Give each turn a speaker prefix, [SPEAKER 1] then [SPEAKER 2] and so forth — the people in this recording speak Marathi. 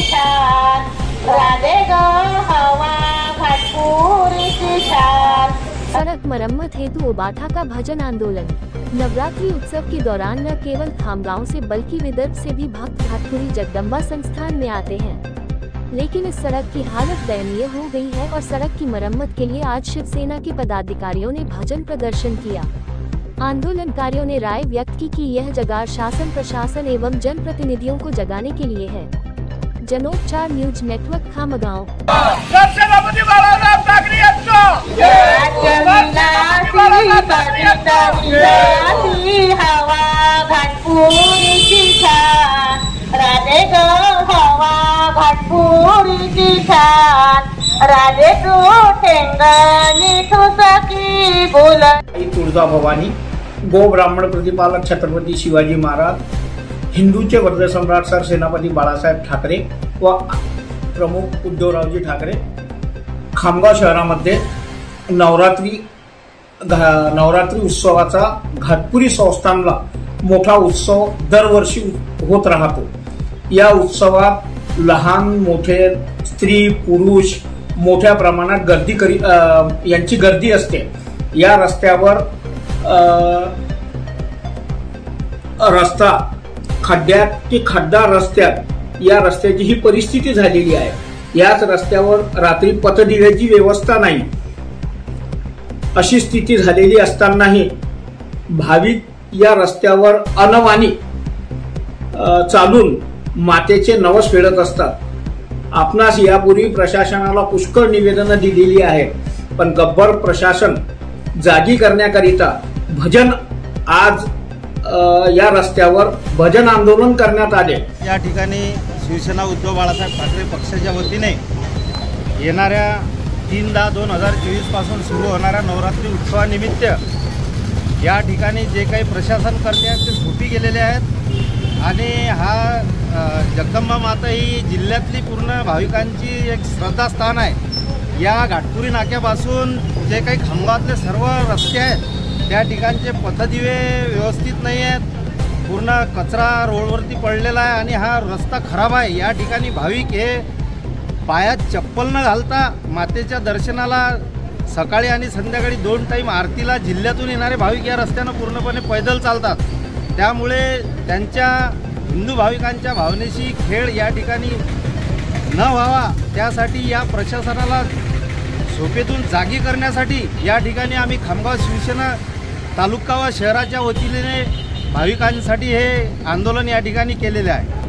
[SPEAKER 1] छान राधे ग हवा घाटपुरीची छान।
[SPEAKER 2] सड़क मरम्मत हेतु उबाठा का भजन आंदोलन। नवरात्रि उत्सव के दौरान न केवल खामगांव से बल्कि विदर्भ से भी भक्त घाटपुरी जगदम्बा संस्थान में आते हैं, लेकिन इस सड़क की हालत दयनीय हो गई है और सड़क की मरम्मत के लिए आज शिवसेना के पदाधिकारियों ने भजन प्रदर्शन किया। आंदोलनकारियों ने राय व्यक्त की कि यह जगार शासन प्रशासन एवं जनप्रतिनिधियों को जगाने के लिए है। जनोपचार न्यूज नेटवर्क खामगांव।
[SPEAKER 1] हवा घाटपुरीची छान राधे ग हवा घाटपुरीची छान राधे तू ठेंगणी ठुसकी बोल।
[SPEAKER 3] तुळजा भवानी गो ब्राह्मण प्रतिपालक छत्रपती शिवाजी महाराज, हिंदूचे वज्रसम्राट सर सेनापती बाळासाहेब ठाकरे व प्रमुख उद्धवरावजी ठाकरे खामगाव शहरामध्ये नवरात्री उत्सवाचा घाटपुरी संस्थानला मोठा उत्सव दरवर्षी होत राहतो। या उत्सवात लहान मोठे स्त्री पुरुष मोठ्या प्रमाणात यांची गर्दी असते। या रस्त्यावर रस्ता खड्ड्यात की खड्डा रस्त्यात या रस्त्याची ही परिस्थिती झालेली आहे। याच रस्त्यावर रात्री पथदिव्याची व्यवस्था नाही, अशी स्थिती झालेली असतानाही भाविक या रस्त्यावर अनवाणी चालून मातेचे नवस फेडत असतात। आपणास यापूर्वी प्रशासनाला पुष्कळ निवेदनं दिलेली आहेत, पण गब्बर प्रशासन जागी करण्याकरिता भजन आज या रस्त्यावर भजन आंदोलन करण्यात आले।
[SPEAKER 4] या ठिकाणी शिवसेना उद्धव बाळासाहेब ठाकरे पक्षाच्या वतीने येणाऱ्या 3/10/2024 पासून सुरू होणाऱ्या नवरात्री उत्सवानिमित्त या ठिकाणी जे काही प्रशासन करते आहेत ते सुटी गेलेले आहेत आणि हा जगदंबा माता ही जिल्ह्यातली पूर्ण भाविकांची एक श्रद्धास्थान आहे। या घाटपुरी नाक्यापासून जे काही खामगावातले सर्व रस्ते आहेत त्या ठिकाणचे पथदिवे व्यवस्थित नाही आहेत, पूर्ण कचरा रोडवरती पडलेला आहे आणि हा रस्ता खराब आहे। या ठिकाणी भाविक हे पायात चप्पल न घालता मातेच्या दर्शनाला सकाळी आणि संध्याकाळी 2 टाईम आरतीला जिल्ह्यातून येणारे भाविक या रस्त्यानं पूर्णपणे पैदल चालतात। त्यामुळे त्यांच्या हिंदू भाविकांच्या भावनेशी खेळ या ठिकाणी न व्हावा त्यासाठी या प्रशासनाला झोपेतून जागी करण्यासाठी या ठिकाणी आम्ही खामगाव शिवसेना तालुका व शहराच्या वतीने भाविकांसाठी हे आंदोलन या ठिकाणी केलेले आहे।